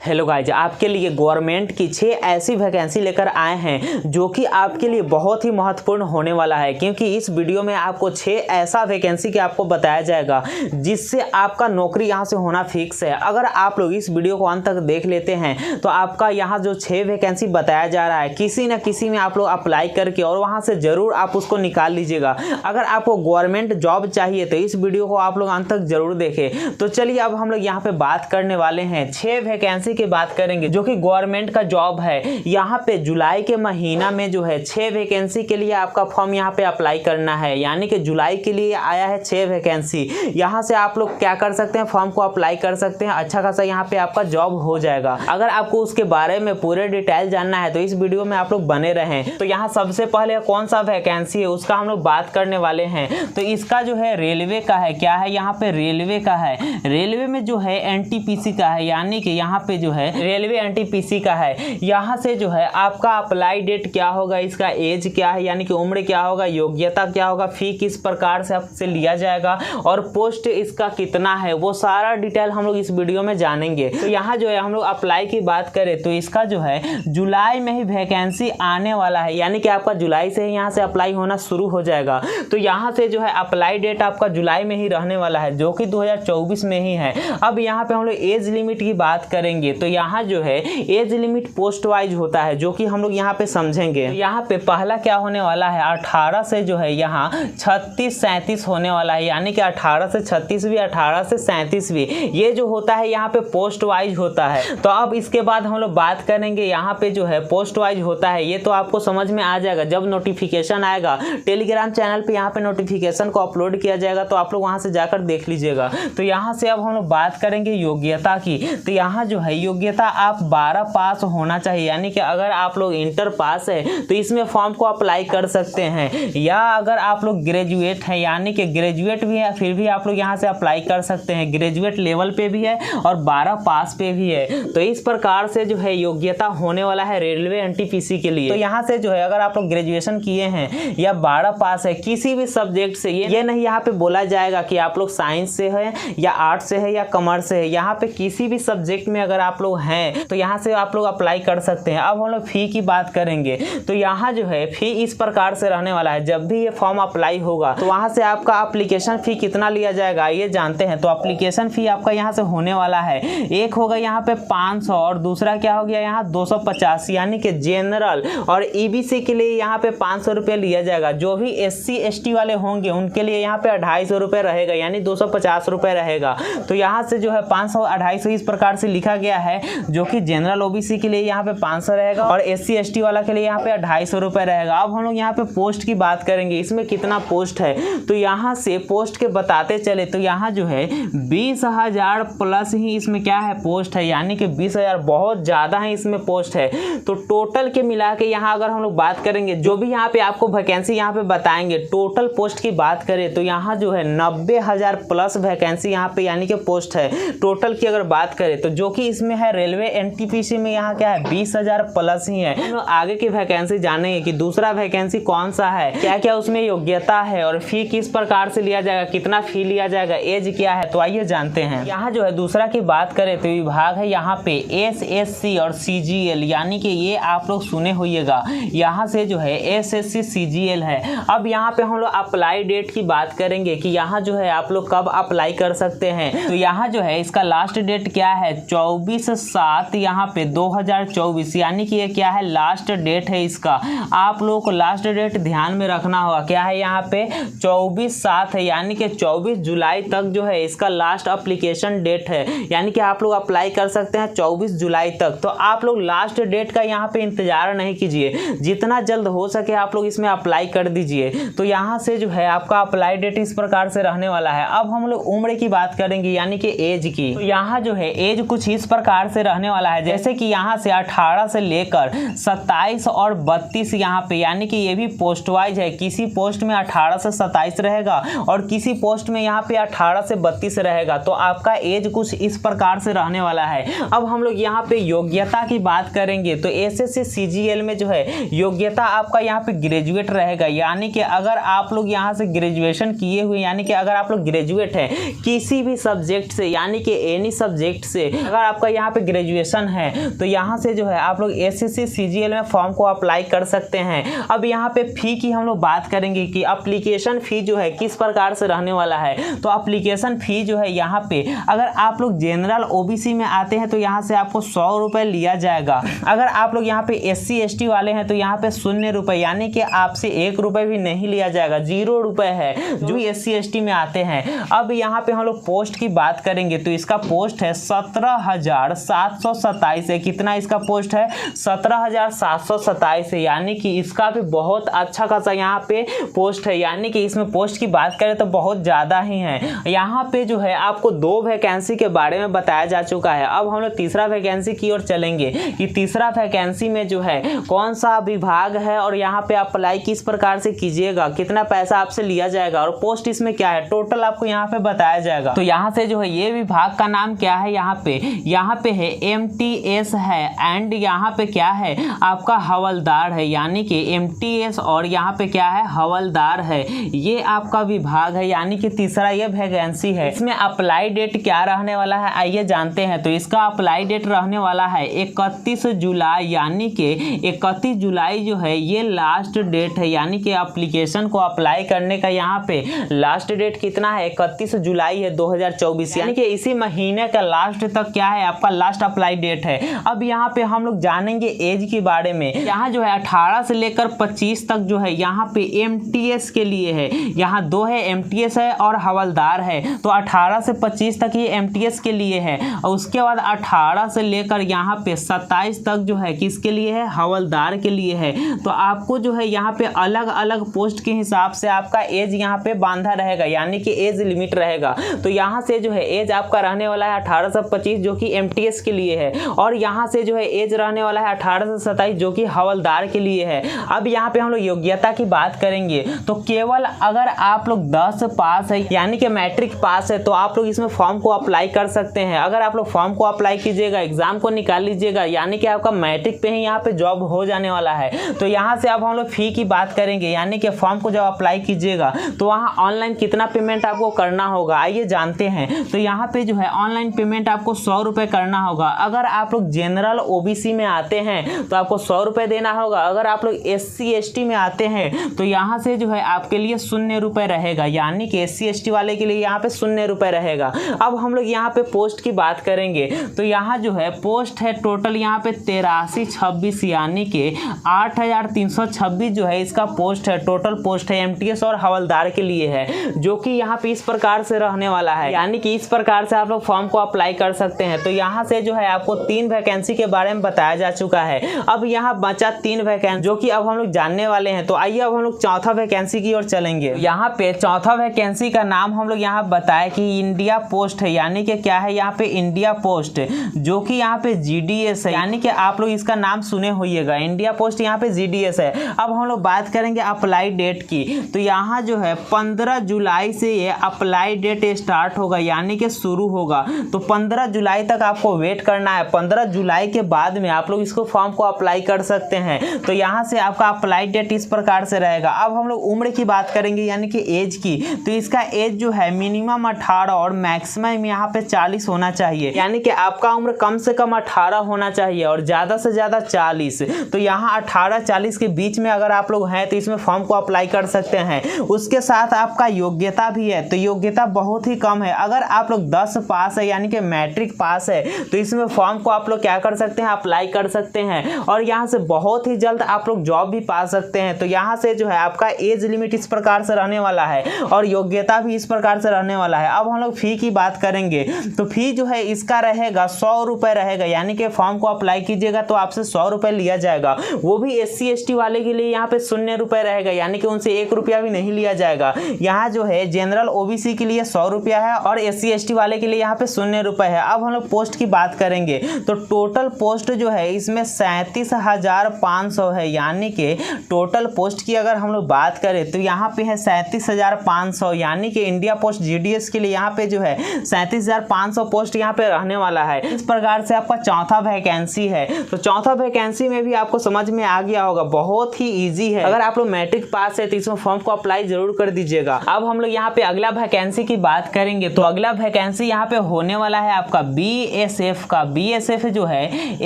Hello guys, आपके लिए government की 6 ऐसी वैकेंसी लेकर आए हैं जो कि आपके लिए बहुत ही महत्वपूर्ण होने वाला है। क्योंकि इस वीडियो में आपको 6 ऐसा वैकेंसी के आपको बताया जाएगा जिससे आपका नौकरी यहां से होना फिक्स है। अगर आप लोग इस वीडियो को अंत तक देख लेते हैं तो आपका यहां जो 6 वैकेंसी बताया जा रहा है किसी न किसी में आप लोग अप्लाई करके और वहां से जरूर आप उसको निकाल लीजिएगा। अगर आपको गवर्नमेंट जॉब चाहिए तो इस वीडियो को आप लोग अंत तक जरूर देखें। तो चलिए अब हम लोग यहाँ पे बात करने वाले हैं 6 वैकेंसी की बात करेंगे जो कि गवर्नमेंट का जॉब है। यहाँ पे जुलाई के महीना में जो है 6 वैकेंसी के लिए आपका फॉर्म यहाँ पे अप्लाई करना है। यानी कि जुलाई के लिए आया है 6 वैकेंसी। यहाँ से आप लोग क्या कर सकते हैं, फॉर्म को अप्लाई कर सकते हैं। अच्छा खासा यहाँ पे आपका जॉब हो जाएगा। अगर आपको उसके बारे में पूरे डिटेल जानना है तो इस वीडियो में आप लोग बने रहें। तो यहाँ सबसे पहले कौन सा वैकेंसी है उसका हम लोग बात करने वाले हैं। तो इसका जो है रेलवे का है। क्या है, यहाँ पे रेलवे का है। रेलवे में जो है एनटीपीसी का है। यानी कि यहाँ पे जो है रेलवे एनटीपीसी का है। यहाँ से जो है आपका अप्लाई डेट क्या होगा, इसका एज क्या है यानी कि उम्र क्या होगा, योग्यता क्या होगा, फी किस प्रकार से आपसे लिया जाएगा और पोस्ट इसका कितना है, वो सारा डिटेल हम लोग इस वीडियो में जानेंगे। तो यहाँ जो है हम लोग अप्लाई की बात करें तो इसका जो है जुलाई में ही वैकेंसी आने वाला है। यानी कि आपका जुलाई से ही यहाँ से अप्लाई होना शुरू हो जाएगा। तो यहाँ से जो है अप्लाई डेट आपका जुलाई में ही रहने वाला है जो कि 2024 में ही है। अब यहाँ पे हम लोग एज लिमिट की बात करेंगे तो यहाँ जो है एज लिमिट पोस्ट वाइज होता है जो कि हम लोग यहाँ पे समझेंगे। यहाँ पे पहला क्या होने वाला है, 18 से जो है यहाँ 36-37 होने वाला है। यानी कि 18 से 36 भी, 18 से 37 भी, ये जो होता है यहाँ पे पोस्ट वाइज होता है। तो अब इसके बाद हम लोग बात करेंगे यहाँ पे जो है पोस्ट वाइज होता है। ये तो आपको समझ में आ जाएगा जब नोटिफिकेशन आएगा। टेलीग्राम चैनल पे यहाँ पे नोटिफिकेशन को अपलोड किया जाएगा तो आप लोग वहाँ से जाकर देख लीजिएगा। तो यहाँ से अब हम लोग बात करेंगे योग्यता की। तो यहाँ जो है योग्यता आप 12 पास होना चाहिए। यानी कि अगर आप लोग इंटर पास है तो इसमें फॉर्म को अप्लाई कर सकते हैं, या अगर आप लोग ग्रेजुएट हैं यानी कि ग्रेजुएट भी है फिर भी आप लोग यहाँ से अप्लाई कर सकते हैं। ग्रेजुएट लेवल पे भी है और 12 पास पे भी है। तो इस प्रकार से जो है योग्यता होने वाला है रेलवे एनटीपीसी के लिए। तो यहाँ से जो है अगर आप लोग ग्रेजुएशन किए हैं या 12 पास है किसी भी सब्जेक्ट से, ये नहीं यहाँ पे बोला जाएगा कि आप लोग साइंस से है या आर्ट्स से है या कॉमर्स से है। यहाँ पे किसी भी सब्जेक्ट में अगर आप लोग हैं तो यहाँ से आप लोग अप्लाई कर सकते हैं। अब हम लोग फी की बात करेंगे तो यहाँ जो है फी इस प्रकार से रहने वाला है। जब भी ये फॉर्म अप्लाई होगा तो वहाँ से आपका एप्लीकेशन फी कितना लिया जाएगा ये जानते हैं। तो एप्लीकेशन फी आपका यहाँ से होने वाला है, एक होगा यहाँ पे 500 और दूसरा क्या हो गया यहाँ 250। यानी कि जनरल और ईबीसी के लिए यहाँ पे 500 रुपये लिया जाएगा। जो भी SC ST वाले होंगे उनके लिए यहाँ पे 250 रुपये रहेगा, यानी 250 रुपये रहेगा। तो यहाँ से जो है 500 250 इस प्रकार से लिखा गया है जो कि जनरल ओबीसी के लिए यहाँ पे 500 रहेगा और SC ST वाला के लिए यहाँ पे 250 रुपये रहेगा। अब हम लोग यहाँ पे पोस्ट की बात करेंगे, इसमें कितना पोस्ट है। तो यहाँ से पोस्ट के बताते चले तो यहाँ जो है 20,000 प्लस ही इसमें क्या है पोस्ट है। यानी कि 20,000 बहुत ज़्यादा है इसमें पोस्ट है। तो टोटल के मिला के यहाँ अगर हम लोग बात करेंगे जो भी यहाँ पे आपको वैकेंसी यहाँ पे बताएंगे, टोटल पोस्ट की बात करें तो यहाँ जो है 90,000 प्लस वैकेंसी यहाँ पे यानी कि पोस्ट है। टोटल की अगर बात करें तो जो कि इसमें है रेलवे एनटीपीसी में यहाँ क्या है 20,000 प्लस ही है। हम लोग आगे की वैकेंसी जानेंगे कि दूसरा वैकेंसी कौन सा है, क्या क्या उसमें योग्यता है और फी किस प्रकार से लिया जाएगा, कितना फी लिया जाएगा, एज क्या है। तो आइए जानते हैं। यहाँ जो है दूसरा की बात करें तो विभाग है यहाँ पे SSC और CGL। यानी कि ये आप लोग सुने होइएगा, यहाँ से जो है SSC CGL है। अब यहाँ पे हम लोग अप्लाई डेट की बात करेंगे कि यहाँ जो है आप लोग कब अप्लाई कर सकते हैं। तो यहाँ जो है इसका लास्ट डेट क्या है 24/7 यहाँ पे 2024। यानी कि ये क्या है लास्ट डेट है इसका। आप लोगों को लास्ट डेट ध्यान में रखना होगा। क्या है यहाँ पे 24/7 है, यानी कि 24 जुलाई तक जो है इसका लास्ट एप्लीकेशन डेट है। यानी कि आप लोग अप्लाई कर सकते हैं 24 जुलाई तक। तो आप लोग लास्ट डेट का यहाँ पे इंतजार नहीं कीजिए, जितना जल्द हो सके आप लोग इसमें अप्लाई कर दीजिए। तो यहाँ से जो है आपका अप्लाई डेट इस प्रकार से रहने वाला है। अब हम लोग उम्र की बात करेंगे यानी कि एज की। तो यहाँ जो है एज कुछ इस प्रकार से रहने वाला है जैसे कि यहाँ से 18 से लेकर 27 और 32 यहाँ पे। यानी कि ये भी पोस्ट वाइज है, किसी पोस्ट में 18 से 27 रहेगा और किसी पोस्ट में यहाँ पे 18 से 32 रहेगा। तो आपका एज कुछ इस प्रकार से रहने वाला है। अब हम लोग यहाँ पे योग्यता की बात करेंगे तो SSC CGL में जो है योग्यता आपका यहाँ पे ग्रेजुएट रहेगा। यानी कि अगर आप लोग यहाँ से ग्रेजुएशन किए हुए, यानी कि अगर आप लोग ग्रेजुएट हैं किसी भी सब्जेक्ट से, यानी कि एनी सब्जेक्ट से, अगर आपका यहाँ पे ग्रेजुएशन है तो यहाँ से जो है आप लोग SSC CGL में फॉर्म को अप्लाई कर सकते हैं। अब यहाँ पे फ़ी की हम लोग बात करेंगे कि एप्लीकेशन फ़ी जो है किस प्रकार से रहने वाला है। तो एप्लीकेशन फ़ी जो है यहाँ पे अगर आप लोग जनरल OBC में आते हैं तो यहाँ से आपको 100 रुपये लिया जाएगा। अगर आप लोग यहाँ पे SC ST वाले हैं तो यहाँ पे 0 रुपये, यानी कि आपसे 1 रुपये भी नहीं लिया जाएगा, 0 रुपये है जो SC ST में आते हैं। अब यहाँ पे हम लोग पोस्ट की बात करेंगे तो इसका पोस्ट है 17,727 है। कितना इसका पोस्ट है? 17,727 है, यानी कि इसका भी बहुत अच्छा खासा यहाँ पे पोस्ट है, यानी कि इसमें पोस्ट की बात करें तो बहुत ज़्यादा ही है। यहाँ पे जो है आपको 2 वैकेंसी के बारे में बताया जा चुका है। अब हम लोग तीसरा वैकेंसी की ओर चलेंगे कि तीसरा वैकेंसी में जो है कौन सा विभाग है और यहाँ पे अप्लाई किस प्रकार से कीजिएगा, कितना पैसा आपसे लिया जाएगा और पोस्ट इसमें क्या है, टोटल आपको यहाँ पे बताया जाएगा। तो यहाँ से जो है ये विभाग का नाम क्या है, यहाँ पे है MTS है एंड यहाँ पे क्या है आपका हवलदार है, यानी कि MTS और यहाँ पे क्या है हवलदार है, ये आपका विभाग है, यानी कि तीसरा ये वैकेंसी है। इसमें अप्लाई डेट क्या रहने वाला है आइए जानते हैं। तो इसका अप्लाई डेट रहने वाला है 31 जुलाई, यानी कि 31 जुलाई जो है ये लास्ट डेट है, यानी कि एप्लीकेशन को अप्लाई करने का यहाँ पे लास्ट डेट कितना है 31 जुलाई है 2024, यानी कि इसी महीने का लास्ट तक क्या है आपका लास्ट अप्लाई डेट है। अब यहाँ पे हम लोग जानेंगे एज के बारे में। यहाँ जो है 18 से लेकर 25 तक जो है यहाँ पे MTS के लिए है, यहाँ 2 है MTS है और हवलदार है। तो 18 से 25 तक ये MTS के लिए है और उसके बाद 18 से लेकर यहाँ पे 27 तक जो है किसके लिए है, हवलदार के लिए है। तो आपको जो है यहाँ पे अलग अलग पोस्ट के हिसाब से आपका एज यहाँ पे बांधा रहेगा, यानी कि एज लिमिट रहेगा। तो यहाँ से जो है एज आपका रहने वाला है 18 से 25 जो कि MTS के लिए है, और यहाँ से जो है एज रहने वाला है 18 से 27 जो कि हवलदार के लिए है। अब यहाँ पे हम लोग योग्यता की बात करेंगे तो केवल अगर आप लोग 10 पास है यानी कि मैट्रिक पास है तो आप लोग इसमें फॉर्म को अप्लाई कर सकते हैं। अगर आप लोग फॉर्म को अप्लाई कीजिएगा, एग्जाम को निकाल लीजिएगा, यानी कि आपका मैट्रिक पे ही यहाँ पे जॉब हो जाने वाला है। तो यहाँ से अब हम लोग फी की बात करेंगे, यानी कि फॉर्म को जब अप्लाई कीजिएगा तो वहाँ ऑनलाइन कितना पेमेंट आपको करना होगा आइए जानते हैं। तो यहाँ पे जो है ऑनलाइन पेमेंट आपको 100 रुपये करना होगा। अगर आप लोग जनरल OBC में आते हैं तो आपको 100 रुपये देना होगा। अगर आप लोग SC ST में आते हैं तो यहाँ से जो है आपके लिए 0 रुपये रहेगा, यानी कि SC ST वाले के लिए यहाँ पे 0 रुपये रहेगा। अब हम लोग यहाँ पे पोस्ट की बात करेंगे तो यहाँ जो है पोस्ट है टोटल यहाँ पे 8326, यानी कि 8326 जो है इसका पोस्ट है, टोटल पोस्ट है MTS और हवलदार के लिए है, जो कि यहाँ पे इस प्रकार से रहने वाला है, यानी कि इस प्रकार से आप लोग फॉर्म को अप्लाई कर सकते हैं। तो यहाँ से जो है आपको 3 वैकेंसी के बारे में बताया जा चुका है। अब यहाँ बचा 3 वैकेंसी जो कि अब हम लोग जानने वाले हैं। तो आइए अब हम लोग चौथा वैकेंसी की ओर चलेंगे। यहाँ पे चौथा वैकेंसी का नाम हम लोग यहाँ बताए कि इंडिया पोस्ट है, यानी कि क्या है यहाँ पे इंडिया पोस्ट, जो कि यहाँ पे GDS है, यानी कि आप लोग इसका नाम सुने होइएगा, इंडिया पोस्ट यहाँ पे GDS है। अब हम लोग बात करेंगे अप्लाई डेट की। तो यहाँ जो है 15 जुलाई से ये अप्लाई डेट स्टार्ट होगा, यानी कि शुरू होगा। तो 15 जुलाई तक आपको वेट करना है। 15 जुलाई के बाद में आप लोग इसको फॉर्म को अप्लाई कर सकते हैं। तो यहाँ से आपका अप्लाई डेट इस प्रकार से रहेगा। अब हम लोग उम्र की बात करेंगे, यानी कि एज की। तो इसका एज जो है मिनिमम 18 और मैक्सिमम यहाँ पे 40 होना चाहिए, यानी कि आपका उम्र कम से कम 18 होना चाहिए और ज़्यादा से ज़्यादा 40। तो यहाँ 18-40 के बीच में अगर आप लोग हैं तो इसमें फॉर्म को अप्लाई कर सकते हैं। उसके साथ आपका योग्यता भी है, तो योग्यता बहुत ही कम है। अगर आप लोग 10 पास है यानी कि मैट्रिक पास है तो इसमें फॉर्म को आप लोग क्या कर सकते हैं, अप्लाई कर सकते हैं और यहाँ से बहुत ही जल्द आप लोग जॉब भी पा सकते हैं। तो यहाँ से जो है आपका एज लिमिट इस प्रकार से रहने वाला है और योग्यता भी इस प्रकार से रहने वाला है। अब हम लोग फी की बात करेंगे तो फी जो है इसका रहेगा 100 रुपये रहेगा, यानी कि फॉर्म को अप्लाई कीजिएगा तो आपसे 100 रुपये लिया जाएगा। वो भी SC ST वाले के लिए यहाँ पे 0 रुपये रहेगा, यानी कि उनसे 1 रुपया भी नहीं लिया जाएगा। यहाँ जो है जनरल OBC के लिए 100 रुपया है और SC ST वाले के लिए यहाँ पे 0 रुपये है। अब हम लोग पोस्ट की बात करेंगे तो टोटल पोस्ट जो है इसमें 37,500 है, यानी कि टोटल पोस्ट की अगर हम लोग बात करें तो यहाँ पे है 37,500, यानी कि इंडिया पोस्ट GDS के लिए यहाँ पे जो है 37,500 पोस्ट यहाँ पे रहने वाला है। इस प्रकार से आपका चौथा वैकेंसी है। तो चौथा वैकेंसी में भी आपको समझ में आ गया होगा, बहुत ही इजी है। अगर आप लोग मैट्रिक पास है तो इसमें फॉर्म को अप्लाई जरूर कर दीजिएगा। अब हम लोग यहाँ पे अगला वैकेंसी की बात करेंगे तो अगला वैकेंसी यहाँ पे होने वाला है आपका BA BSF का, BSF जो है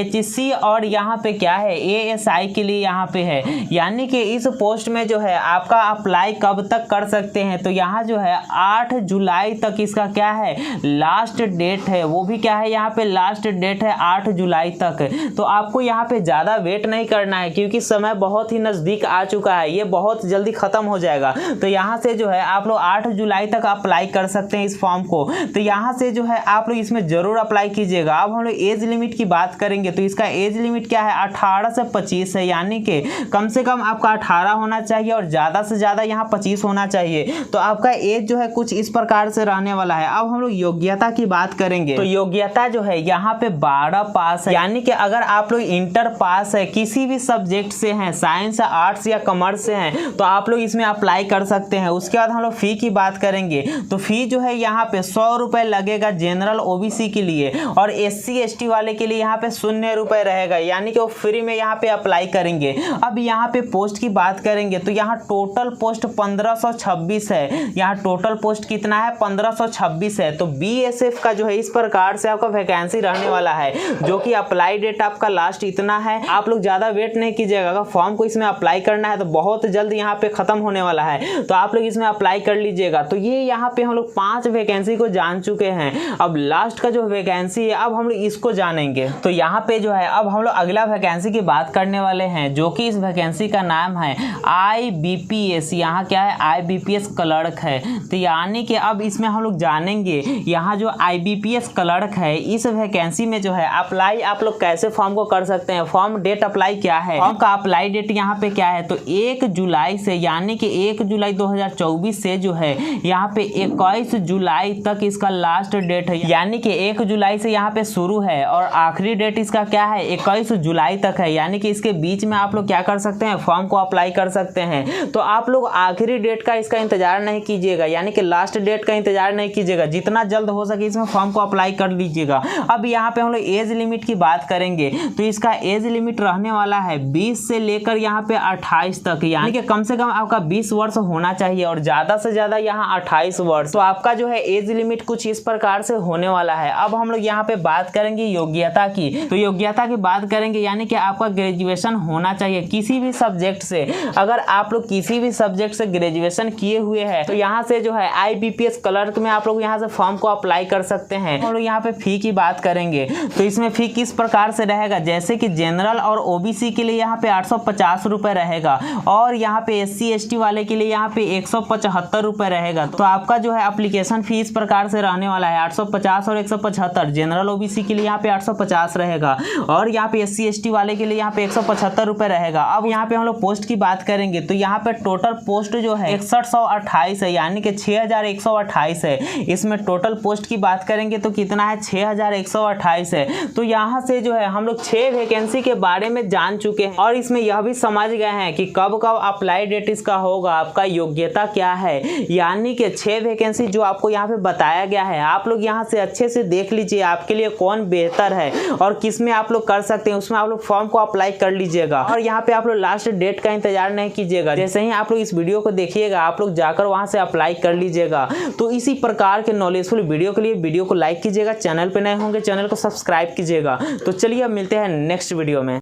HC और यहाँ पे क्या है ASI के लिए यहाँ पे है, यानी कि इस पोस्ट में जो है आपका अप्लाई कब तक कर सकते हैं, तो यहाँ जो है 8 जुलाई तक इसका क्या है लास्ट डेट है, वो भी क्या है यहाँ पे लास्ट डेट है 8 जुलाई तक। तो आपको यहाँ पे ज़्यादा वेट नहीं करना है क्योंकि समय बहुत ही नज़दीक आ चुका है, ये बहुत जल्दी ख़त्म हो जाएगा। तो यहाँ से जो है आप लोग 8 जुलाई तक अप्लाई कर सकते हैं इस फॉर्म को। तो यहाँ से जो है आप लोग इसमें ज़रूर अप्लाई कीजिएगा। अब हम लोग एज लिमिट की बात करेंगे तो इसका एज लिमिट क्या है 18 से 25 है, यानी कि कम से कम आपका 18 होना चाहिए और ज़्यादा से ज़्यादा यहाँ 25 होना चाहिए। तो आपका एज जो है कुछ इस प्रकार से रहने वाला है। अब हम लोग योग्यता की बात करेंगे तो योग्यता जो है यहाँ पे 12 पास है, यानी कि अगर आप लोग इंटर पास है किसी भी सब्जेक्ट से हैं, साइंस, आर्ट्स या कॉमर्स से हैं, तो आप लोग इसमें अप्लाई कर सकते हैं। उसके बाद हम लोग फ़ी की बात करेंगे तो फ़ी जो है यहाँ पे 100 रुपये लगेगा जनरल OBC के लिए, और SC ST वाले के लिए यहाँ पे 0 रुपये रहेगा, यानी कि वो फ्री में यहाँ पे अप्लाई करेंगे। अब यहाँ पे पोस्ट की बात करेंगे तो यहाँ टोटल पोस्ट 1526 है। यहाँ टोटल पोस्ट कितना है 1526 है। तो BSF का जो है इस प्रकार से आपका वैकेंसी रहने वाला है, जो कि अप्लाई डेट आपका लास्ट इतना है। आप लोग ज़्यादा वेट नहीं कीजिएगा, अगर फॉर्म को इसमें अप्लाई करना है तो बहुत जल्द यहाँ पे ख़त्म होने वाला है, तो आप लोग इसमें अप्लाई कर लीजिएगा। तो ये यहाँ पे हम लोग 5 वैकेंसी को जान चुके हैं। अब लास्ट का जो वैकेंसी है अब हम लोग इसको जानेंगे। तो यहाँ पे जो है अब हम लोग अगला वैकेंसी की बात करने वाले हैं, जो कि इस वैकेंसी का नाम है IBPS। यहाँ क्या है IBPS क्लर्क है। तो यानी कि अब इसमें हम लोग जानेंगे यहाँ जो IBPS क्लर्क है इस वैकेंसी में जो है अप्लाई आप लोग कैसे फॉर्म को कर सकते हैं। फॉर्म डेट अप्लाई क्या है, फॉर्म का अप्लाई डेट यहाँ पे क्या है तो 1 जुलाई से, यानी कि 1 जुलाई 2024 से जो है यहाँ पे 21 जुलाई तक इसका लास्ट डेट है, यानी कि 1 जुलाई से यहाँ पे शुरू है और आखिरी डेट इसका क्या है 21 जुलाई तक है, यानी कि इसके बीच में आप लोग क्या कर सकते हैं फॉर्म को अप्लाई कर सकते हैं। तो आप लोग आखिरी डेट का इसका इंतजार नहीं कीजिएगा, यानी कि लास्ट डेट का इंतजार नहीं कीजिएगा, जितना जल्द हो सके इसमें फॉर्म को अप्लाई कर लीजिएगा। अब यहाँ पे हम लोग एज लिमिट की बात करेंगे तो इसका एज लिमिट रहने वाला है 20 से लेकर यहाँ पे 28 तक, यानी कि कम से कम आपका 20 वर्ष होना चाहिए और ज़्यादा से ज़्यादा यहाँ 28 वर्ष। तो आपका जो है एज लिमिट कुछ इस प्रकार से होने वाला है। अब हम लोग यहाँ पे बात करेंगे योग्यता की। तो योग्यता की बात करेंगे यानी कि आपका ग्रेजुएशन होना चाहिए किसी भी सब्जेक्ट से। अगर आप लोग किसी भी सब्जेक्ट से ग्रेजुएशन किए हुए हैं तो यहाँ से जो है IBPS क्लर्क में आप लोग यहाँ से फॉर्म को अप्लाई कर सकते हैं। हम लोग यहाँ पे फी की बात करेंगे तो इसमें फी किस प्रकार से रहेगा, जैसे कि जनरल और OBC के लिए यहाँ पे 850 रुपये रहेगा और यहाँ पे SC ST वाले के लिए यहाँ पे 175 रुपये रहेगा। तो आपका जो है एप्लीकेशन फी इस प्रकार से रहने वाला है 850 और 175। जनरल OBC के लिए यहाँ पे 850 रहेगा और यहाँ पे SC ST वाले के लिए यहाँ पे 175 रुपये रहेगा। अब यहाँ पे हम लोग पोस्ट की बात करेंगे तो यहाँ पे टोटल पोस्ट जो है 6128 है, यानी कि 6128 है। इसमें टोटल पोस्ट की बात करेंगे तो कितना है 6128 है। तो यहाँ से जो है हम लोग 6 वैकेंसी के बारे में जान चुके हैं और इसमें यह भी समझ गए हैं कि कब कब अप्लाई डेट इसका होगा, आपका योग्यता क्या है, यानी कि 6 वैकेंसी जो आपको यहाँ पे बताया गया है आप लोग यहाँ से अच्छे से देख लीजिए आपके लिए कौन बेहतर है और किस में आप लोग कर सकते हैं, उसमें आप लोग फॉर्म को अप्लाई कर लीजिएगा। और यहाँ पे आप लोग लास्ट डेट का इंतजार नहीं कीजिएगा, जैसे ही आप लोग इस वीडियो को देखिएगा आप लोग जाकर वहाँ से अप्लाई कर लीजिएगा। तो इसी प्रकार के नॉलेजफुल वीडियो के लिए वीडियो को लाइक कीजिएगा, चैनल पे नए होंगे चैनल को सब्सक्राइब कीजिएगा। तो चलिए अब मिलते हैं नेक्स्ट वीडियो में।